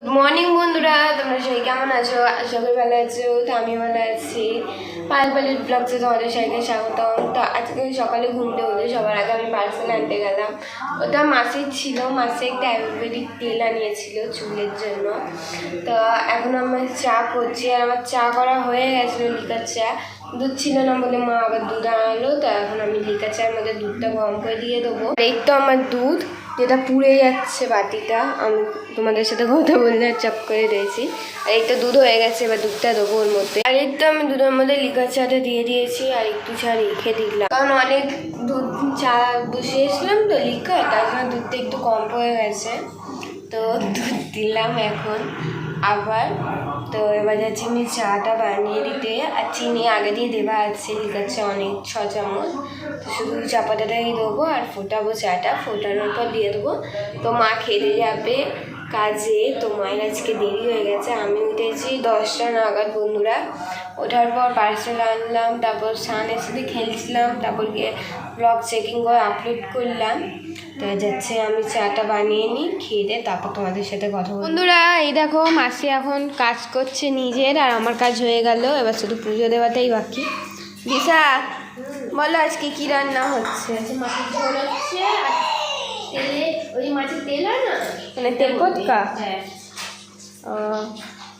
Good morning বন্ধুরা, তোমরা সবাই কেমন আছো? আশা করি ভালো আছো। তো আমি ভালো আছি। পায়েল ব্লগসে তোমাদের সবাইকে স্বাগতম। তো আজকে সকালে ঘুমতে উঠে সবার আগে আমি পার্সেল আনতে গেলাম। ওটা মাসির ছিল, মাসে একটা আয়ুর্বেদিক তেল আনিয়েছিল চুলের জন্য। তো এখন আমার চা করছি, আর আমার চা করা হয়ে গেছিলো, লিকার চা। দুধ ছিল না বলে মা আবার দুধ আনালো। তো এখন আমি লিকার চায়ের মধ্যে দুধটা গরম করে দিয়ে দেবো। এই তো আমার দুধ, যেটা পুড়ে যাচ্ছে বাটিটা, আমি তোমাদের সাথে কথা বললে চাপ করে দিয়েছি। আর এই তো দুধ হয়ে গেছে, এবার দুধটা দেবো ওর মধ্যে। আর এই তো আমি দুধের মধ্যে লিকার চাটা দিয়ে দিয়েছি, আর একটু চা রেখে দিলাম, কারণ অনেক দুধ চা বসিয়েছিলাম তো লিকার, তার জন্য দুধটা একটু কম হয়ে গেছে। তো দুধ দিলাম এখন আবার। তো এবার যাচ্ছি আমি চাটা বানিয়ে দিতে, আর চিনি আগে দিয়ে দেওয়া আছে লিকার চা অনেক 6 চামচ। তো শুধু চা পাতাটাই দেবো আর ফোটাবো চাটা, ফোটানোর পর দিয়ে দেবো। তো মা খেতে যাবে কাজে, তো মায়ের আজকে দেরি হয়ে গেছে। আমি উঠেছি 10টা নাগাদ বন্ধুরা। ওঠার পর পার্সেল আনলাম, তারপর সানের সাথে খেলছিলাম, তারপর গিয়ে ব্লগ চেকিং করে আপলোড করলাম। তো যাচ্ছে আমি চাটা বানিয়ে নিই, খেয়ে দিয়ে তারপর তোমাদের সাথে কথা বলবো। বন্ধুরা এই দেখো, মাসি এখন কাজ করছে নিজের, আর আমার কাজ হয়ে গেল, এবার শুধু পুজো দেওয়াটাই বাকি। দিশা বলো আজকে কি রান্না হচ্ছে? মাছের ঝোল হচ্ছে, আর তেলে ওই মাছের তেল হয় না, মানে তেল পটকা। হ্যাঁ।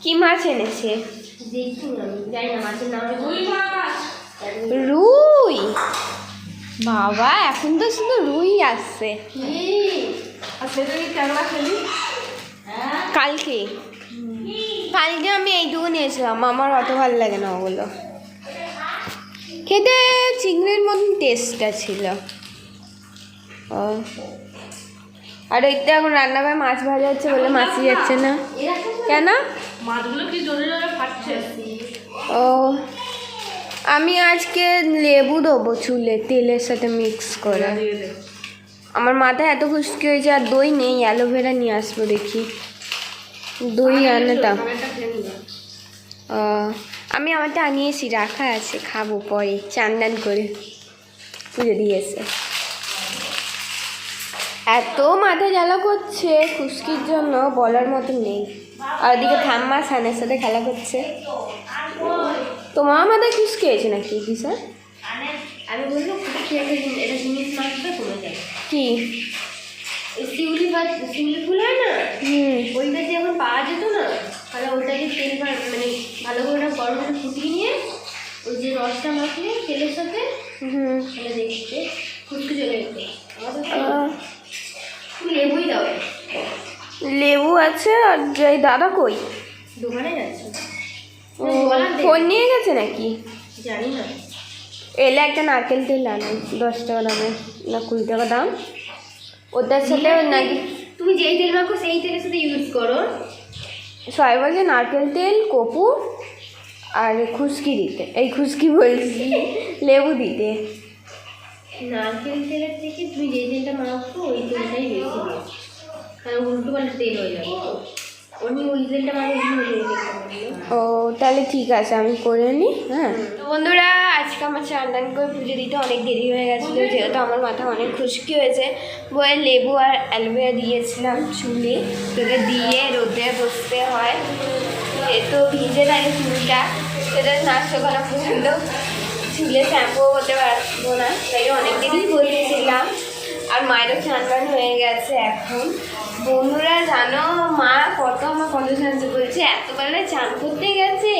কি মাছ এনেছে? দেখি আমি জানি না মাছের নাম। রুই। বাবা এখন তো শুধু রুই আসছে। কালকে আমি এইটুকু নিয়েছিলাম, আমার অত ভালো লাগে না ওগুলো খেতে। চিংড়ির মতন টেস্টটা ছিল। আর ওইটা এখন রান্নাঘরে মাছ ভাজা হচ্ছে বলে মাছি যাচ্ছে না কেন? মাছগুলো কি জোরে জোরে ফাটছে। ও, আমি আজকে লেবু দেবো চুলে তেলের সাথে মিক্স করে। আমার মাথায় এত খুশকি হয়েছে, আর দই নেই, অ্যালোভেরা নিয়ে আসবো দেখি। দই আনতাম, আমি আমারটা আনিয়েছি, রাখা আছে, খাবো পরে চান করে পুজো দিয়েছে। এত মাথা জ্বালা করছে খুশকির জন্য বলার মতো নেই। আর ওদিকে ঠাম্মা সানের সাথে খেলা করছে। তোমার মাথায় খুশকি হয়েছে নাকি কি স্যার? আমি বললাম এটা জিনিস মাছটা কমে যায়। কি শিউলি ফুল হয় না, ওইটা যে এখন পাওয়া যেত না, তাহলে ওইটাকে তেল মানে ভালো করে গরম করে ফুটিয়ে নিয়ে ওই যে রসটা মাখলে তেলের সাথে, তাহলে দেখতে ফুটকে চলে যেতে। তুমি লেবুই দাও। লেবু আছে। আর এই দাদা কই? দোকানে যাচ্ছে। ফোন নিয়ে গেছে নাকি জানি না। এলে একটা নারকেল তেল আনো, 10 টাকা দামের না 20 টাকা দাম। ওটার সাথে নাকি তুমি যেই তেল মাখো সেই তেলের সাথে ইউজ করো। সবাই বলছে নারকেল তেল, কপু আর খুশকি দিতে। এই খুশকি বলছি, লেবু দিতে। নারকেল তেলের থেকে তুমি যেই তেলটা মাখো ওই তেলটাই বেশি দিও, কারণ উল্টো পাল্টা তেল হয়ে যাবে। আমি ওই তেলটা ও তাহলে ঠিক আছে, আমি করে নিই। হ্যাঁ তো বন্ধুরা, আজকে আমার চান করে পুজো দিতে অনেক দেরি হয়ে গেছিলো, যেহেতু আমার মাথা অনেক খুশকি হয়েছে। বয়ে লেবু আর অ্যালোভেরা দিয়েছিলাম চুলে, সেটা দিয়ে রোদে বসতে হয়, যেহেতু ভিজে থাকে চুলটা, সেটা নাচতে করা পর্যন্ত চুলে শ্যাম্পু হতে পারবো না, তাই অনেক দেরি বসেছিলাম। আর মায়েরও চান হয়ে গেছে এখন। বন্ধুরা জানো, মা কত সাহায্য করেছে, এতবেলা চান করতে গেছে,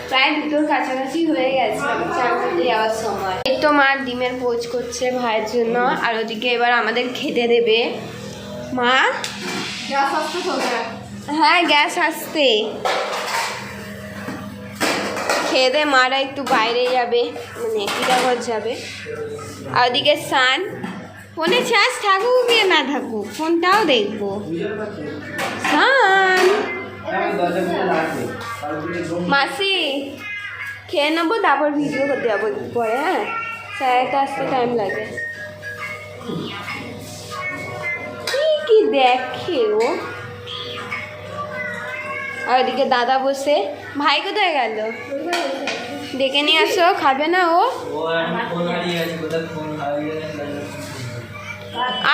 প্রায় 2টোর কাছাকাছি হয়ে গেছে চান করতে যাওয়ার সময়। এই তো মা ডিমের পোচ করছে ভাইয়ের জন্য, আর ওদিকে এবার আমাদের খেতে দেবে মা। গ্যাস আসতে চলবে। হ্যাঁ গ্যাস আসতে, খেয়ে দে মারা একটু বাইরে যাবে, মানে টিটাগড় যাবে। আর ওদিকে সান ফোনে চার্জ থাকুক গিয়ে না থাকুক, ফোনটাও দেখবো। সান মাসি খেয়ে নেবো, তারপর ভিডিও করতে যাবো পরে। হ্যাঁ, স্যারটা আসতে টাইম লাগে। কি দেখে ও। আর ওদিকে দাদা বসে। ভাই কোথায় গেল? ডেকে নিয়ে আসো, খাবে না ও?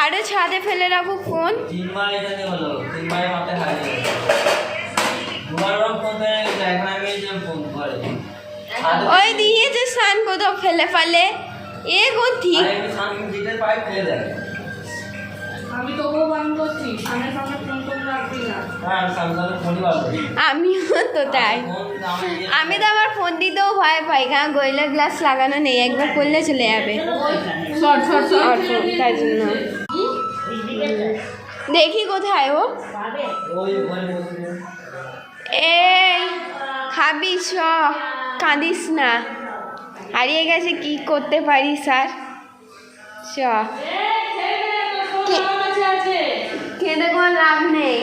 আরে ছাদে ফেলে রাখো ফোন। 3 বার এটা হলো, 3 বারের মাথায় হারিয়ে গেল। ওই দিয়েছে স্নান কোথাও ফেলে ফেলে এ কোথি আমি তোকেও বারণ করছি সামনে সামনে ফোন করে রাখবি না। আমিও তো তাই আমি তো আমার ফোন দিতেও ভয় পাই কারণ গোয়েলার গ্লাস লাগানো নেই একবার করলে চলে যাবে তাই জন্য দেখি কোথায় ও এই খাবি চ কাঁদিস না হারিয়ে গেছে কি করতে পারি স্যার চ কেঁদে কোনো লাভ নেই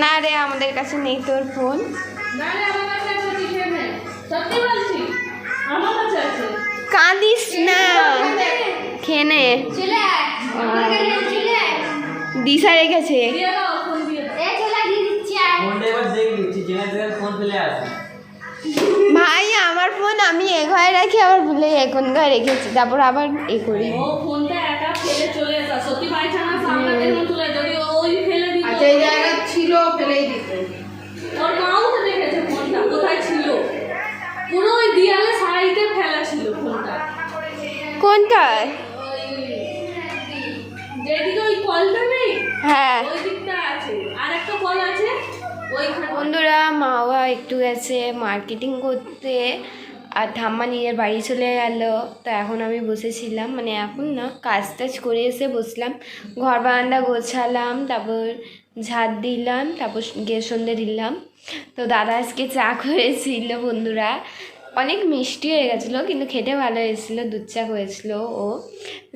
না রে আমাদের কাছে নেই তোর ফোন কাঁদিস না খেনে দিশা রেখেছে ভাই আমার ফোন আমি এ ঘরে রাখি আবার ভুলে এখন ঘরে রেখেছি তারপর আবার এ করি ছিল ফেলেই দিত ওর মাও তো দেখেছে ফোনটা কোথায় ছিল পুরো ওই দেয়ালে সাইডে ফেলা ছিল ফোনটা কোনটায় যেদিকে ওই কলটা নেই হ্যাঁ ওই দিকটা আছে আর একটা কল আছে ওইখানে বন্ধুরা মাওয়া একটু গেছে মার্কেটিং করতে আর ঠাম্মা নিজের বাড়ি চলে গেল তো এখন আমি বসেছিলাম মানে এখন না কাজ টাজ করে এসে বসলাম ঘর বারান্দা গোছালাম তারপর ঝাড় দিলাম তারপর গিয়ে সন্ধে দিলাম তো দাদা আজকে চা করেছিল বন্ধুরা অনেক মিষ্টি হয়ে গেছিলো কিন্তু খেতে ভালো হয়েছিলো দুধ চা করেছিলো ও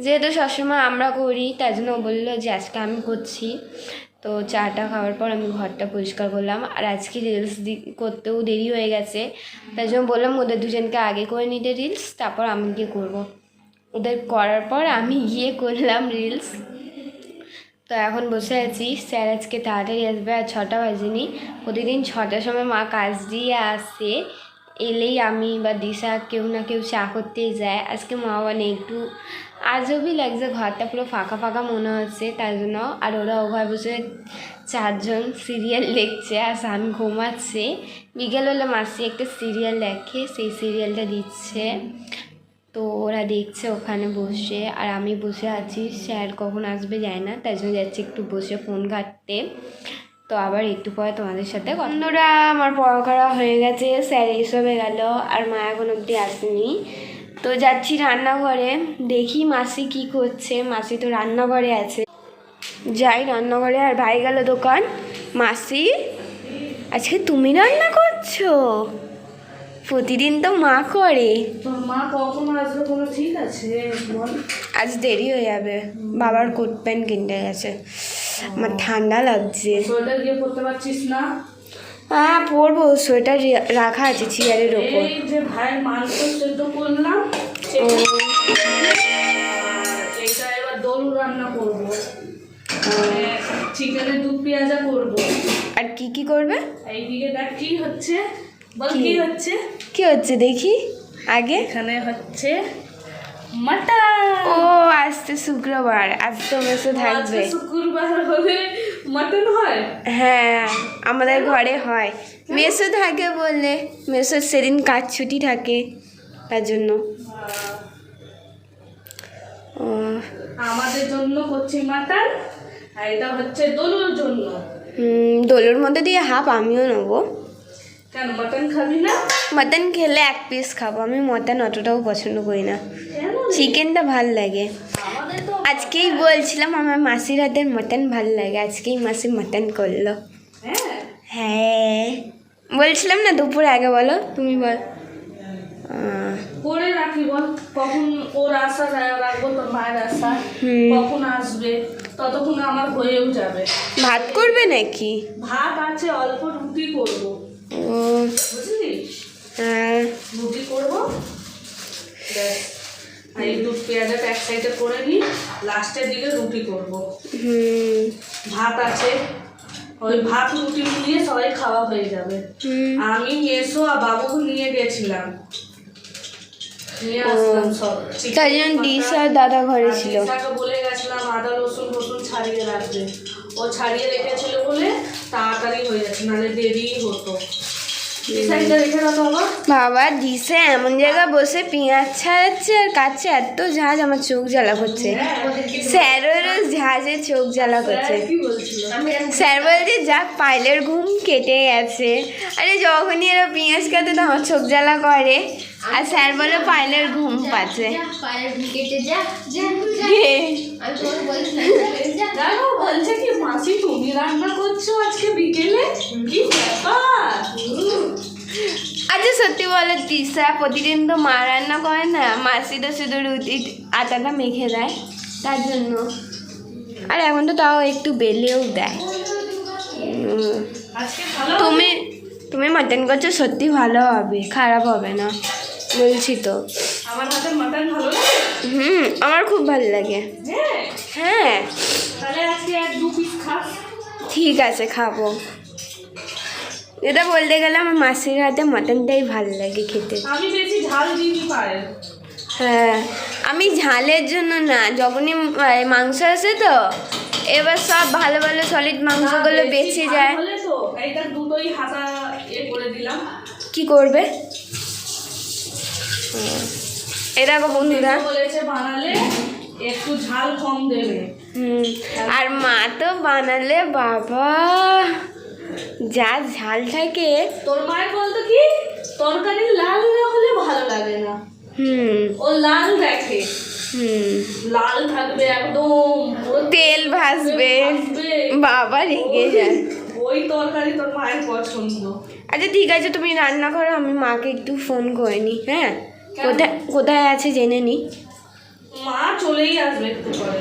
যেহেতু সবসময় আমরা করি তাই জন্য ও বললো যে আজকে আমি করছি তো চাটা খাওয়ার পর আমি ঘরটা পরিষ্কার করলাম আর আজকে রিলস করতেও দেরি হয়ে গেছে তাই জন্য বললাম ওদের দুজনকে আগে করে নিতে রিলস তারপর আমি গিয়ে করবো ওদের করার পর আমি গিয়ে করলাম রিলস তো এখন বসে আছি স্যার আজকে তাড়াতাড়ি আসবে আর 6টা বাজেনি প্রতিদিন 6টার সময় মা কাজ দিয়ে আসে এলেই আমি বা দিশা কেউ না কেউ চা করতেই যায় আজকে মা নেই একটু আজবই লাগছে ঘরটা পুরো ফাঁকা ফাঁকা মনে হচ্ছে তার জন্য আর ওরা ও ঘরে বসে 4জন সিরিয়াল দেখছে আর স্বামী ঘুমাচ্ছে বিকেল হলে মাসি একটা সিরিয়াল দেখে সেই সিরিয়ালটা দিচ্ছে তো ওরা দেখছে ওখানে বসে আর আমি বসে আছি স্যার কখন আসবে যায় না তাই জন্য যাচ্ছি একটু বসে ফোন ঘাঁটতে তো আবার একটু পরে তোমাদের সাথে বন্ধুরা আমার পড়া করা হয়ে গেছে স্যার এসবে গেল আর মা এখন অবধি আসেনি তো যাচ্ছি রান্নাঘরে দেখি মাসি কি করছে মাসি তো রান্নাঘরে আছে যাই রান্নাঘরে আর ভাই গেল দোকান মাসি আজকে তুমি রান্না করছো প্রতিদিন তো মা করে তোর মা কখন আসবে কোনো ঠিক আছে বল আজ দেরি হয়ে যাবে বাবার কোট প্যান্ট কিনতে গেছে আমার ঠান্ডা লাগছে সোয়েটার গিয়ে পরতে পারছিস না হ্যাঁ পরবো সোয়েটার রাখা আছে চেয়ারের ওপর এই যে ভাইয়ের মাংস সেদ্ধ করলাম এইটা এবার দোলু রান্না করবো চিকেনের দুধ পেঁয়াজা করবো আর কি কি করবে এইদিকে দেখ কি হচ্ছে বল কি হচ্ছে কি হচ্ছে দেখি আগে এখানে হচ্ছে মাটন ও আজ তো শুক্রবার আজ তো মেসে থাকবে শুক্রবার হলে মাটন হয় হ্যাঁ আমাদের ঘরে হয় মেসো থাকে বললে মেসোর সেদিন কাজ ছুটি থাকে তার জন্য ও আমাদের জন্য করছি মাটন আর এটা হচ্ছে দোলুর জন্য দোলের মধ্যে দিয়ে হাফ আমিও নেবো কেন মাটন খাবি না মটন খেলে 1 পিস খাবো আমি মটন অতটাও পছন্দ করি না চিকেনটা ভাল লাগে আমাদের তো আজকেই বলছিলাম আমার মাসির হাতের মটন ভাল লাগে আজকেই মাসি মটন করলো হ্যাঁ হ্যাঁ বলছিলাম না দুপুরে আগে বলো তুমি বল করে রাখি বল কখন ওর আশা রাখবো তোর মায়ের আশা কখন আসবে ততক্ষণ আমার হয়েও যাবে ভাত করবে নাকি ভাত আছে অল্প রুটি করবো ও বুঝলি হ্যাঁ রুটি করবো ব্যাস আর এই দুধ পেঁয়াজটা এক সাইডে করে নিই লাস্টের দিকে রুটি করবো ভাত আছে ওই ভাত রুটি নিয়ে সবাই খাওয়া হয়ে যাবে আমি এসো আর বাবুকে নিয়ে গেছিলাম নিয়ে আসলাম সব তাই জন্য দিশা দাদা ঘরে ছিল দিশাকে বলে গেছে গেছিলাম আদা রসুন ফসুন ছাড়িয়ে রাখতে, ও ছাড়িয়ে রেখেছিল বলে তাড়াতাড়ি হয়ে যাচ্ছে, নাহলে দেরি হতো। এই সাইডটা রেখে দাও বাবা। বাবা দিশা এমন জায়গায় বসে পেঁয়াজ ছাড়াচ্ছে আর কাটছে, এত ঝাঁজ আমার চোখ জ্বালা করছে। স্যারেরও ঝাঁজে চোখ জ্বালা করছে। কি বলছিল? স্যার বলছে যাক পাইলের ঘুম কেটে গেছে। আরে যখনই এরা পেঁয়াজ কাটে তো আমার চোখ জ্বালা করে, আর স্যার বলে পাইলের ঘুম পাচ্ছে। পায়ের কেটে যা যা কে? আমি তোর বলছিলাম যা দেখো বলছে কি মাসি তুমি রান্না করছো আজকে বিকেলে, কি ব্যাপার? আচ্ছা সত্যি বলো দিশা প্রতিদিন তো মা রান্না করে না, মাসি তো শুধু রুটি আটাটা মেখে দেয় তার জন্য, আর এখন তো তাও একটু বেলেও দেয়। আজকে ভালো তুমি তুমি মাটন করছো, সত্যি ভালো হবে, খারাপ হবে না বলছি তো। আমার হাতে মাটন ভালো লাগে। আমার খুব ভালো লাগে। হ্যাঁ, হ্যাঁ তাহলে আজকে 1-2 পিস খাস। ঠিক আছে খাবো। এটা বলতে গেলে আমার মাসির হাতে মাটনটাই ভালো লাগে খেতে। আমি বেশি ঝাল দিইনি পারে। হ্যাঁ আমি ঝালের জন্য না, যখনই মাংস আসে তো এবার সব ভালো ভালো সলিড মাংসগুলো বেঁচে যায়। হলে তো এইটা দুটোই হাতা করে দিলাম। কি করবে? এ দেখো বন্ধুরা, বলেছে বানালে একটু ঝাল কম দেবে। আর মা তো বানালে বাবা যা ঝাল থাকে। তোর মায়ের বলতো কি তরকারি লাল না হলে ভালো লাগে না, ও লাল দেখে, লাল থাকবে একদম পুরো তেল ভাসবে, বাবা রেগে যায়। ওই তরকারি তোর মায়ের পছন্দ। আচ্ছা ঠিক আছে তুমি রান্না করো, আমি মাকে একটু ফোন করে নিই। হ্যাঁ কোথায় কোথায় আছে জেনে নিই। মা চলেই আসবে একটু পরে।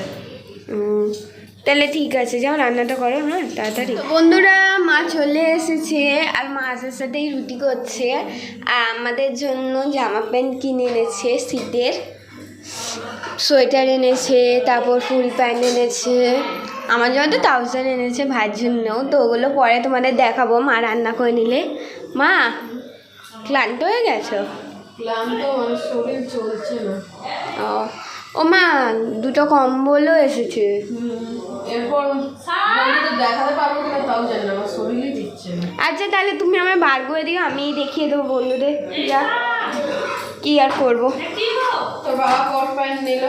তাহলে ঠিক আছে যাও রান্নাটা করো, হ্যাঁ তাড়াতাড়ি। বন্ধুরা মা চলে এসেছে, আর মা আসার সাথেই রুটি করছে, আর আমাদের জন্য জামা প্যান্ট কিনে এনেছে, শীতের সোয়েটার এনেছে, তারপর ফুল প্যান্ট এনেছে, আমার জন্য তো ট্রাউজার এনেছে, ভাইয়ের জন্যও। তো ওগুলো পরে তোমাদের দেখাবো মা রান্না করে নিলে। মা ক্লান্ত হয়ে গেছো? ক্লান্ত, শরীর চলছে না। ও মা দুটো কম্বলও এসেছে। এরপর দেখাতে পারবো কিনা তাও জানি না, আমার শরীরই দিচ্ছে না। আচ্ছা তাহলে তুমি আমায় বার করে দিও, আমি দেখিয়ে দেবো বন্ধুদের যা কি আর করবো। তোর বাবা কোট প্যান্ট নিল,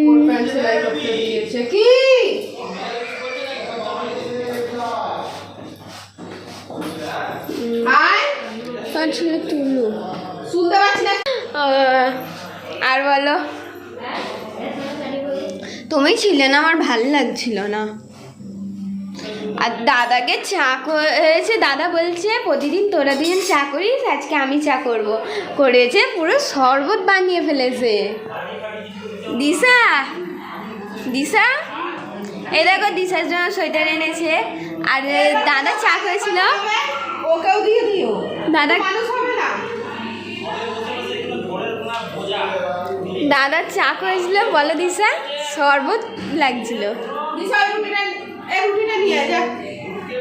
কোট প্যান্ট সেলাই করতে দিয়েছে। কি তুলু শুনতে পাচ্ছি না। আর বলো, তুমি ছিলে না, আমার ভালো লাগছিল না। আর দাদাকে চা করেছে, দাদা বলছে প্রতিদিন তোরা দুজন চা করিস, আজকে আমি চা করব। করেছে পুরো শরবত বানিয়ে ফেলেছে। দিশা দিশা এই দেখো দিশার জন্য সোয়েটার এনেছে, আর দাদা চা করেছিল, ওকেও দিয়ে দিও, দাদা মানুষ হবে না। দাদা চা করেছিল, বলো দিশা শরবত লাগছিল।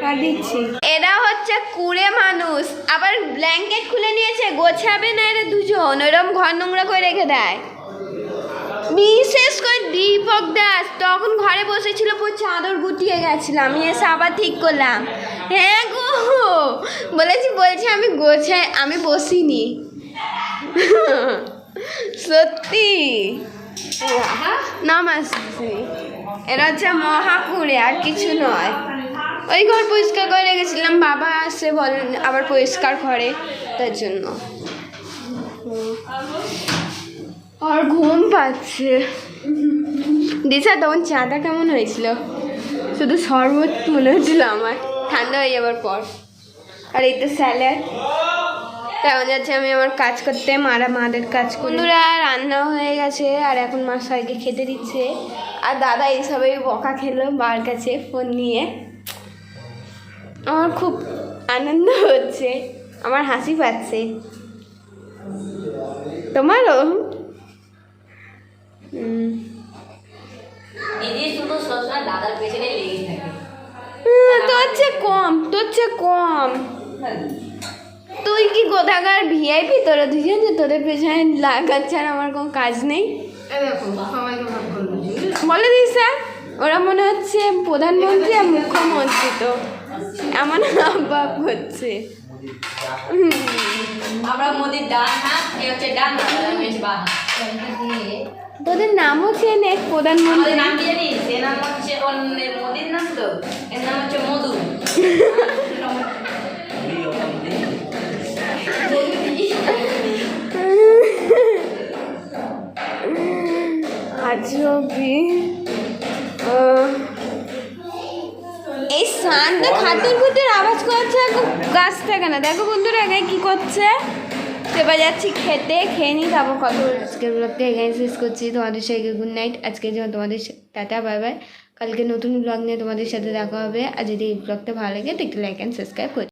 আর দিচ্ছি। এরা হচ্ছে কুড়ে মানুষ, আবার ব্ল্যাঙ্কেট খুলে নিয়েছে, গোছাবে না এরা দুজন, ওরম ঘর নোংরা করে রেখে দেয়। বিশেষ করে দীপক দাস তখন ঘরে বসেছিল, পুরো চাদর গুটিয়ে গেছিল, আমি এসে আবার ঠিক করলাম। হ্যাঁ গো বলছি আমি গোছাই, আমি বসিনি সত্যি নামাজছি। এরা হচ্ছে মহাকুড়ে, আর কিছু নয়। ওই ঘর পরিষ্কার করে রেখেছিলাম, বাবা আসে বলেন আবার পরিষ্কার করে, তার জন্য। আর ঘুম পাচ্ছে। দিশা তখন চাটা কেমন হয়েছিল? শুধু শরবত মনে হচ্ছিল আমার, ঠান্ডা হয়ে যাবার পর। আর এই তো স্যালাড। তেমন যাচ্ছে আমি আমার কাজ করতে, মাদের কাজ করি। বন্ধুরা রান্না হয়ে গেছে, আর এখন মা সবাইকে খেতে দিচ্ছে, আর দাদা এইসবেই বকা খেলো মার কাছে ফোন নিয়ে। আমার খুব আনন্দ হচ্ছে, আমার হাসি পাচ্ছে। তোমারও? তোর চেয়ে কম। তুই কি কোথাকার ভিআইপি? তোরা দুজন যে তোদের পেছনে লাগাচ্ছে, আর আমার কোনো কাজ নেই। দেখো সবাইকে ভাগ করে দিচ্ছি। বলে দিস স্যার, ওরা মনে হচ্ছে প্রধানমন্ত্রী আর মুখ্যমন্ত্রী, তো এমন ভাব হচ্ছে। আমরা মোদির ডান হাত, এ হচ্ছে ডান হাত, রমেশ বাঁ হাত। তোদের নামও চেনে প্রধানমন্ত্রী। আমাদের নাম কি জানিস? এর নাম হচ্ছে মোদির নাম তো, এর নাম হচ্ছে মধু। আজবি এই শান্ত খাতুর খুতুর আওয়াজ করছে গাছ থেকে না। দেখো বন্ধুরা আগে কি করছে। তো এবার যাচ্ছি খেতে, খেয়ে নিই তারপর কত। আজকের ব্লগটা এখানে শেষ করছি। তোমাদের সবাইকে গুড নাইট। আজকের জন্য তোমাদের টাটা, বাই বাই। কালকে নতুন ব্লগ নিয়ে তোমাদের সাথে দেখা হবে। আর যদি এই ব্লগটা ভালো লাগে তো একটু লাইক অ্যান্ড সাবস্ক্রাইব করো।